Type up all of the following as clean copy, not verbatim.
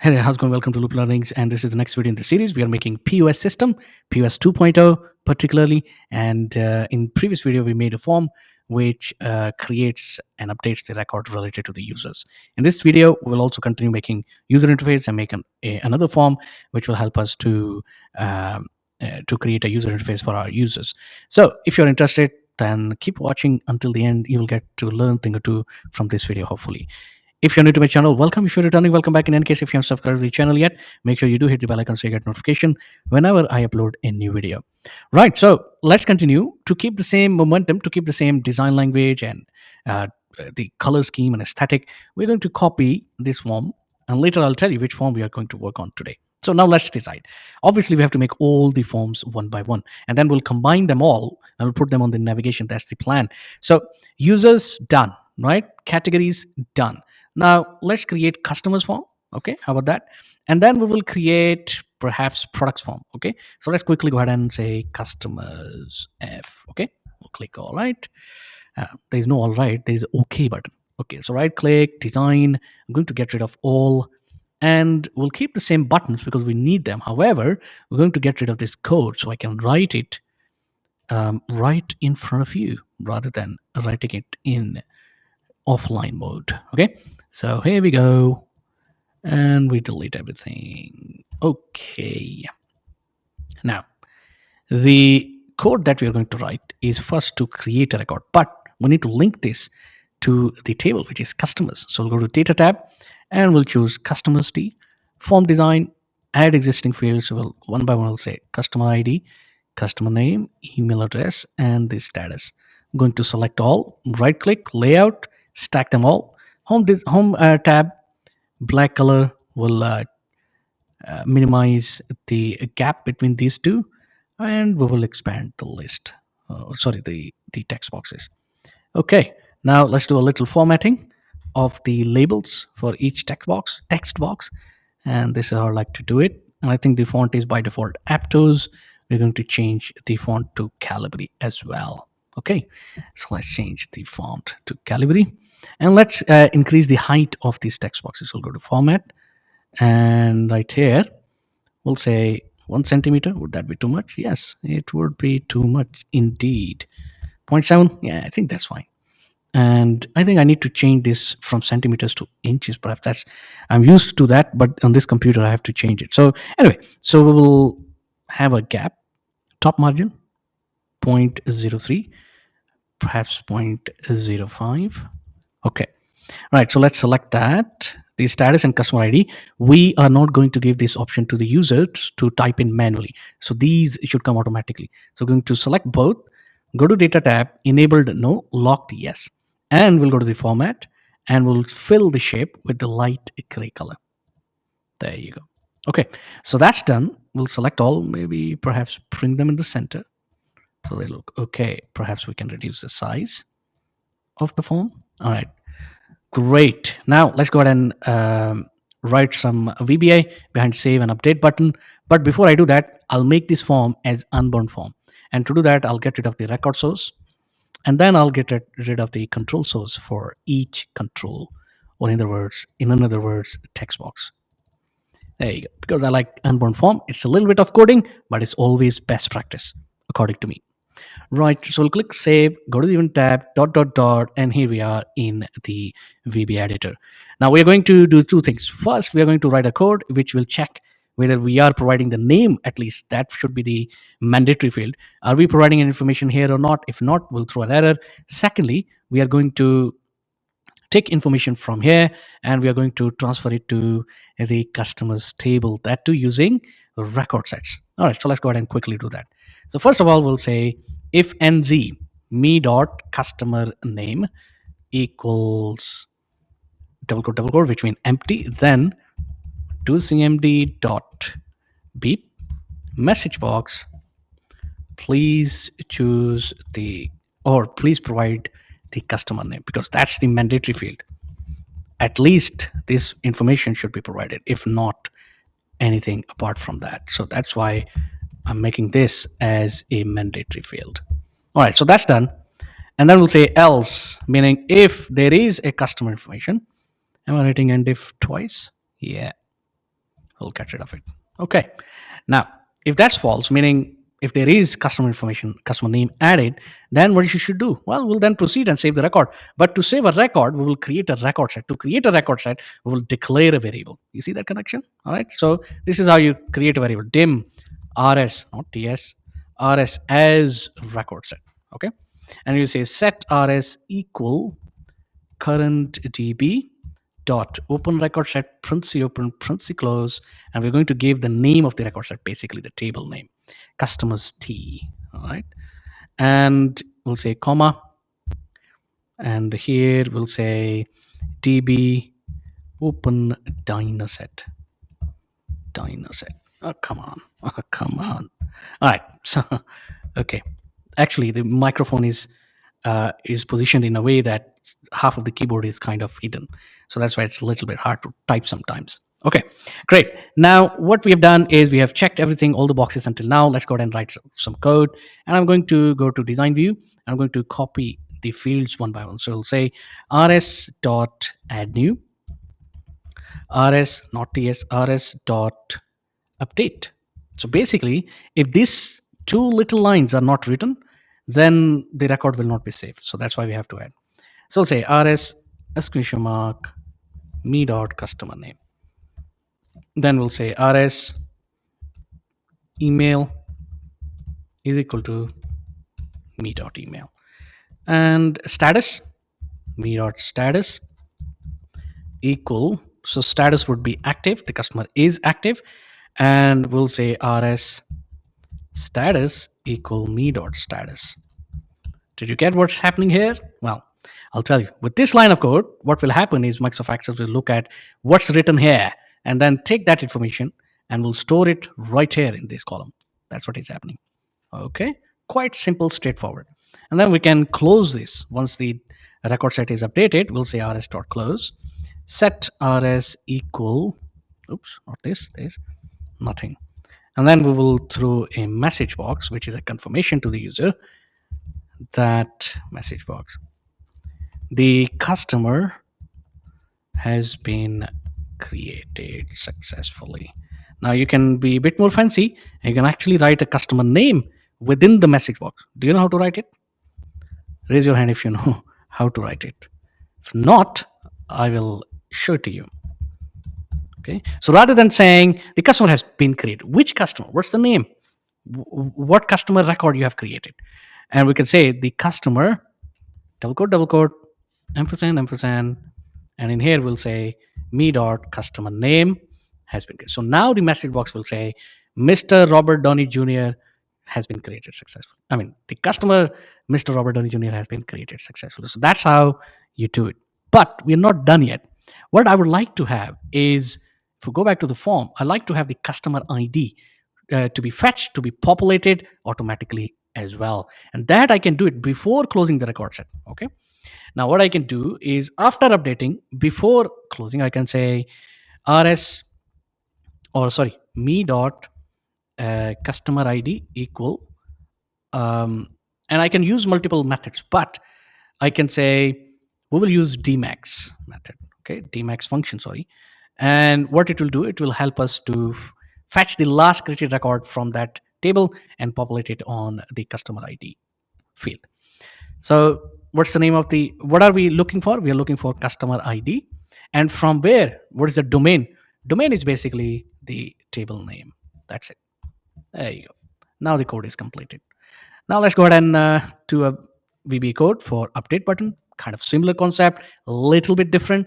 Hey there, how's it going? Welcome to Looplearnings, and this is the next video in the series. We are making POS system, POS 2.0 particularly, and in previous video we made a form which creates and updates the record related to the users. In this video, we will also continue making user interface and make another form which will help us um, to create a user interface for our users. So if you're interested, then keep watching until the end. You will get to learn a thing or two from this video, hopefully. If you're new to my channel, welcome. If you're returning, welcome back. In any case, if you haven't subscribed to the channel yet, make sure you do hit the bell icon so you get notification whenever I upload a new video. Right, so let's continue to keep the same momentum, to keep the same design language and uh, the color scheme and aesthetic. We're going to copy this form, and later I'll tell you which form we are going to work on today. So now let's decide. Obviously, we have to make all the forms one by one, and then we'll combine them all and we'll put them on the navigation. That's the plan. So users done, right? Categories done. Now let's create customers form. Okay, how about that? And then we will create perhaps products form. Okay, so let's quickly go ahead and say customers F. Okay, we'll click all right. There's no all right, there's OK button. Okay, so right click, design. I'm going to get rid of all, and we'll keep the same buttons because we need them. However, we're going to get rid of this code so I can write it right in front of you rather than writing it in offline mode. Okay, so here we go, and we delete everything. Okay, now the code that we are going to write is first to create a record, but we need to link this to the table which is customers. So we'll go to data tab and we'll choose customers D, form design, add existing fields. So we'll one by one we'll say customer ID, customer name, email address, and the status. I'm going to select all, right click, layout, stack them all. Home tab, black color will minimize the gap between these two, and we will expand the list. Sorry, the text boxes. Okay, now let's do a little formatting of the labels for each text box, and this is how I like to do it. And I think the font is by default Aptos. We're going to change the font to Calibri as well. Okay, so let's change the font to Calibri, and let's increase the height of these text boxes. We'll go to Format, and right here we'll say 1 centimeter. Would that be too much? Yes, it would be too much indeed. 0.7, yeah, I think that's fine. And I think I need to change this from centimeters to inches. Perhaps that's, I'm used to that, but on this computer I have to change it. So anyway, so we will have a gap, top margin 0.03, perhaps 0.05. Okay, right, so let's select that. The status and customer ID, we are not going to give this option to the users to type in manually. So these should come automatically. So we're going to select both, go to data tab, enabled no, locked yes. And we'll go to the format and we'll fill the shape with the light gray color. There you go. Okay, so that's done. We'll select all, maybe perhaps bring them in the center so they look okay. Perhaps we can reduce the size of the form. All right. Great. Now let's go ahead and write some VBA behind save and update button. But before I do that, I'll make this form as unbound form. And to do that, I'll get rid of the record source. And then I'll get rid of the control source for each control, or in other words, text box. There you go. Because I like unbound form. It's a little bit of coding, but it's always best practice, according to me. Right, so we'll click save, go to the event tab, dot, and here we are in the VB editor. Now we're going to do two things. First, we are going to write a code which will check whether we are providing the name. At least that should be the mandatory field. Are we providing any information here or not? If not, we'll throw an error. Secondly, we are going to take information from here and we are going to transfer it to the customers table, that too using record sets. All right, so let's go ahead and quickly do that. So first of all, we'll say if nz me dot customer name equals double quote, which means empty, then do cmd dot beep message box, please choose the, or please provide the customer name, because that's the mandatory field. At least this information should be provided, if not anything apart from that. So that's why I'm making this as a mandatory field. All right, so that's done. And then we'll say else, meaning if there is a customer information. Am I writing and if twice? Yeah. We'll get rid of it. Okay. Now, if that's false, meaning if there is customer information, customer name added, then what you should do? Well, we'll then proceed and save the record. But to save a record, we will create a record set. To create a record set, we will declare a variable. You see that connection? All right. So this is how you create a variable. Dim rs, not ts, rs as record set. Okay. And you say set rs equal current db dot open record set parenthesis open parenthesis close, and we're going to give the name of the record set, basically the table name, customers t. All right, and we'll say comma, and here we'll say db open dynaset. Oh, come on. Oh, come on. All right. So, okay. Actually, the microphone is positioned in a way that half of the keyboard is kind of hidden. So that's why it's a little bit hard to type sometimes. Okay, great. Now, what we have done is we have checked everything, all the boxes until now. Let's go ahead and write some code. And I'm going to go to design view. I'm going to copy the fields one by one. So we'll say rs dot add new, rs not ts, rs dot update. So basically, if these two little lines are not written, then the record will not be saved. So that's why we have to add. So we'll say rs exclamation mark me dot customer name. Then we'll say rs email is equal to me dot email, and status me dot status equal, so status would be active, the customer is active, and we'll say rs status equal me dot status. Did you get what's happening here? Well, I'll tell you. With this line of code, what will happen is Microsoft Access will look at what's written here and then take that information and will store it right here in this column. That's what is happening. Okay, quite simple, straightforward. And then we can close this. Once the record set is updated, we'll say rs.close, set rs equal, oops, not this, nothing. And then we will throw a message box, which is a confirmation to the user that message box, the customer has been created successfully. Now you can be a bit more fancy. You can actually write a customer name within the message box. Do you know how to write it? Raise your hand if you know how to write it. If not, I will show it to you. Okay. So rather than saying the customer has been created, which customer? What's the name? What customer record you have created? And we can say the customer, double quote, ampersand, and in here we'll say me dot customer name has been created. So now the message box will say Mr. Robert Downey Jr. has been created successfully. I mean, the customer, Mr. Robert Downey Jr. has been created successfully. So that's how you do it. But we're not done yet. What I would like to have is, if we go back to the form, I like to have the customer ID to be fetched, to be populated automatically as well. And that I can do it before closing the record set. Okay. Now, what I can do is after updating, before closing, I can say rs, or sorry, me dot customer ID equal, and I can use multiple methods, but I can say we will use dmax method, okay, dmax function, sorry. And what it will do, it will help us to fetch the last created record from that table and populate it on the customer ID field. So what's the name of what are we looking for? We are looking for customer ID. And from where, what is the domain? Domain is basically the table name. That's it. There you go. Now the code is completed. Now let's go ahead and do a VB code for update button. Kind of similar concept, a little bit different.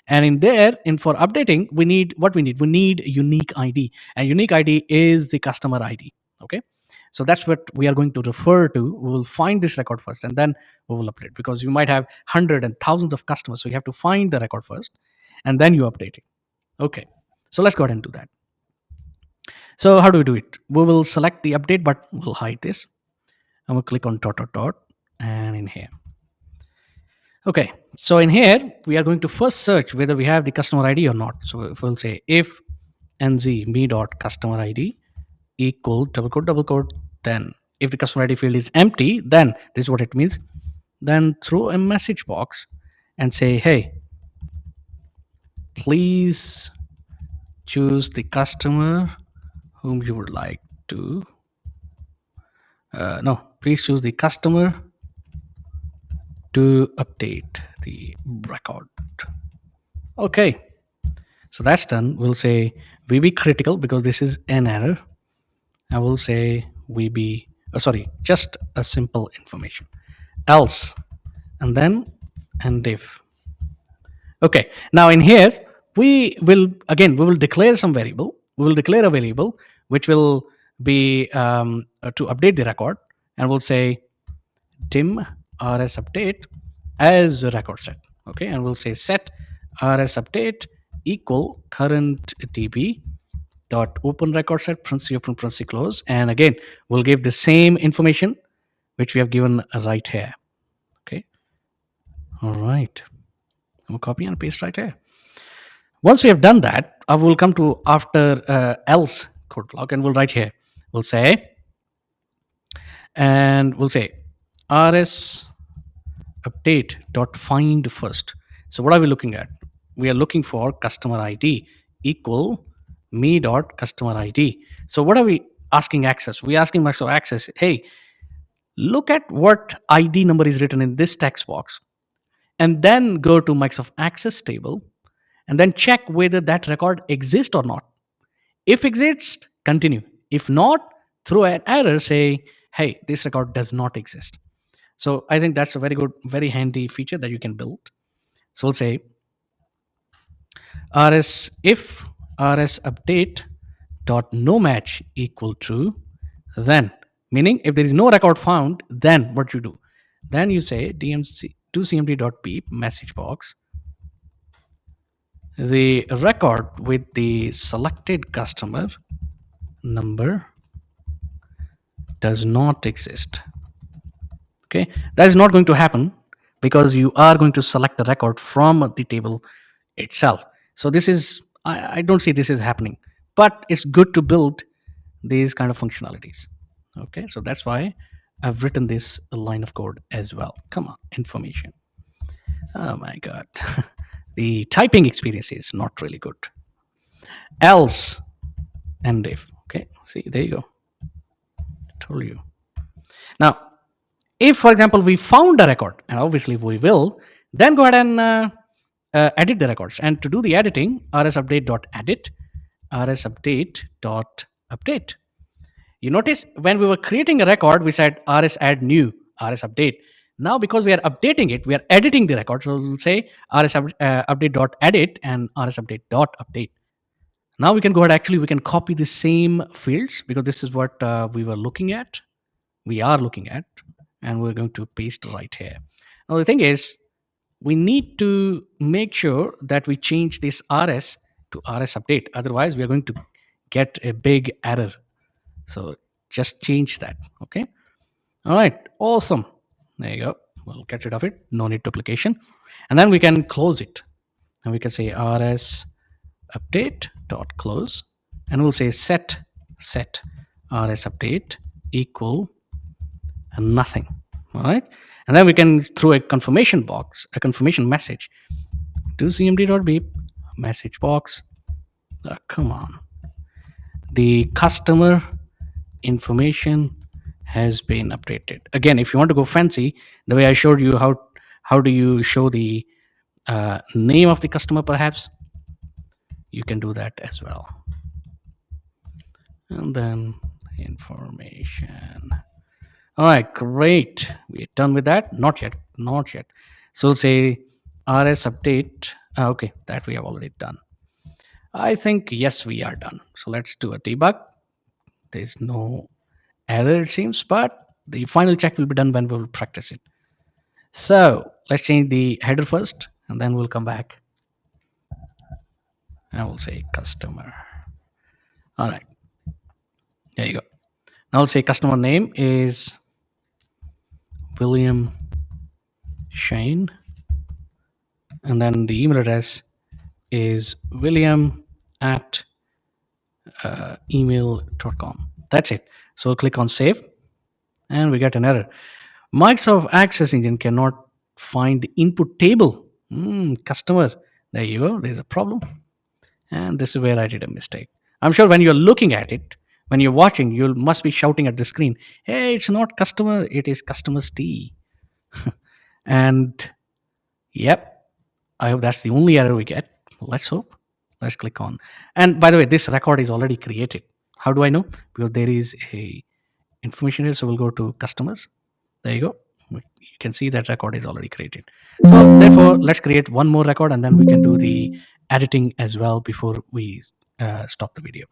And in there, for updating, we need what we need. We need unique ID, and unique ID is the customer ID. Okay, so that's what we are going to refer to. We will find this record first, and then we will update, because you might have hundreds and thousands of customers, so you have to find the record first, and then you update it. Okay, so let's go ahead and do that. So how do we do it? We will select the update button. We'll hide this. And we'll click on dot dot dot, and in here. Okay, so in here we are going to first search whether we have the customer ID or not. So if we'll say if nz me dot customer ID equal double quote, then if the customer ID field is empty, then this is what it means. Then throw a message box and say, hey, please choose the customer whom you would like to no, please choose the customer to update the record. Okay, so that's done. We'll say VB critical because this is an error. I will say VB, sorry, just a simple information. Else, and then and if. Okay, now in here, we will declare some variable. We will declare a variable which will be to update the record, and we'll say dim rs update as a record set. Okay, and we'll say set rs update equal current db dot open record set parenthesis open parenthesis close, and again we'll give the same information which we have given right here. Okay, all right, we'll copy and paste right here. Once we have done that, I will come to after else code block, and we'll write here. We'll say, and we'll say rs update dot find first. So what are we looking at? We are looking for customer ID equal me dot customer ID. So what are we asking access? We are asking Microsoft Access, hey, look at what ID number is written in this text box, and then go to Microsoft Access table, and then check whether that record exists or not. If exists, continue. If not, throw an error, say, hey, this record does not exist. So I think that's a very good, very handy feature that you can build. So we'll say rs if rs update dot no match equal true, then, meaning if there is no record found, then what you do? Then you say dmc to cmd dot beep message box, the record with the selected customer number does not exist. Okay, that is not going to happen because you are going to select a record from the table itself. So this is, I don't see this is happening, but it's good to build these kind of functionalities. Okay, so that's why I've written this line of code as well. Come on, information. Oh my god. The typing experience is not really good. Else and if. Okay, see, there you go. Told you. Now, if, for example, we found a record, and obviously we will, then go ahead and edit the records. And to do the editing, rsupdate.edit, rsupdate.update. You notice when we were creating a record, we said rs add new, rs update. Now, because we are updating it, we are editing the record. So we'll say rs update.edit and rs update.update. Now we can go ahead, actually, we can copy the same fields because this is what we are looking at, and we're going to paste right here. Now, the thing is, we need to make sure that we change this rs to rs update. Otherwise, we are going to get a big error. So just change that. Okay. All right. Awesome. There you go. We'll get rid of it. No need duplication. And then we can close it. And we can say rs update dot close, and we'll say set rs update equal nothing. All right, and then we can throw a confirmation box, a confirmation message to cmd.beep message box. Come on, the customer information has been updated. Again, if you want to go fancy, the way I showed you how do you show the name of the customer, perhaps you can do that as well. And then information. All right, great. We're done with that. Not yet. So we'll say rs update. Okay, that we have already done. I think yes, we are done. So let's do a debug. There's no error, it seems, but the final check will be done when we will practice it. So let's change the header first, and then we'll come back. And we'll say customer. All right. There you go. Now I'll say customer name is William Shane, and then the email address is william at email.com. That's it. So click on save, and we get an error. Microsoft Access Engine cannot find the input table. Customer. There you go. There's a problem. And this is where I did a mistake. I'm sure when you're looking at it, when you're watching, you must be shouting at the screen, hey, it's not customer, it is customer's T. And yep, I hope that's the only error we get. Let's hope. Let's click on. And by the way, this record is already created. How do I know? Because there is a information here. So we'll go to customers. There you go. You can see that record is already created. So therefore, let's create one more record and then we can do the editing as well before we stop the video.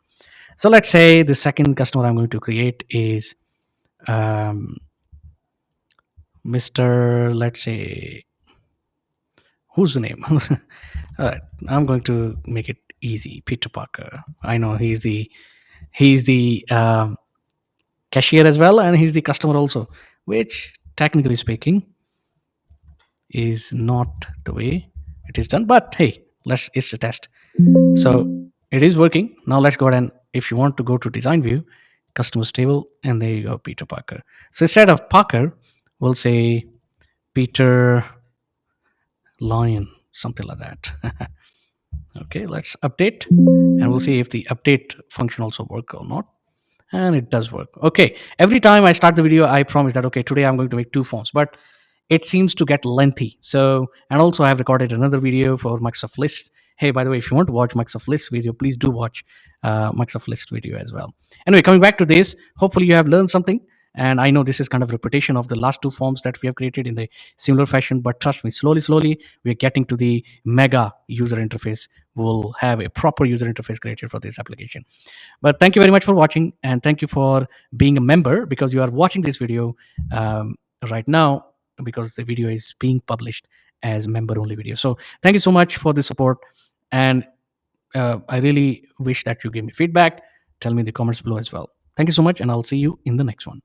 So let's say the second customer I'm going to create is um, Mr. Let's say, who's the name? All right, I'm going to make it easy. Peter Parker. I know he's the cashier as well, and he's the customer also, which technically speaking is not the way it is done. But hey, it's a test. So it is working. Now let's go ahead and if you want to go to design view, customers table, and there you go, Peter Parker. So instead of Parker, we'll say Peter Lion, something like that. Okay, let's update and we'll see if the update function also work or not. And it does work. Okay, every time I start the video, I promise that okay, today I'm going to make two forms, but it seems to get lengthy. So, and also I have recorded another video for Microsoft List. Hey, by the way, if you want to watch Microsoft List video, please do watch Microsoft List video as well. Anyway, coming back to this, hopefully you have learned something. And I know this is kind of repetition of the last two forms that we have created in the similar fashion, but trust me, slowly, we're getting to the mega user interface. We'll have a proper user interface created for this application. But thank you very much for watching, and thank you for being a member because you are watching this video right now because the video is being published as member only video. So thank you so much for the support, and I really wish that you give me feedback. Tell me in the comments below as well. Thank you so much, and I'll see you in the next one.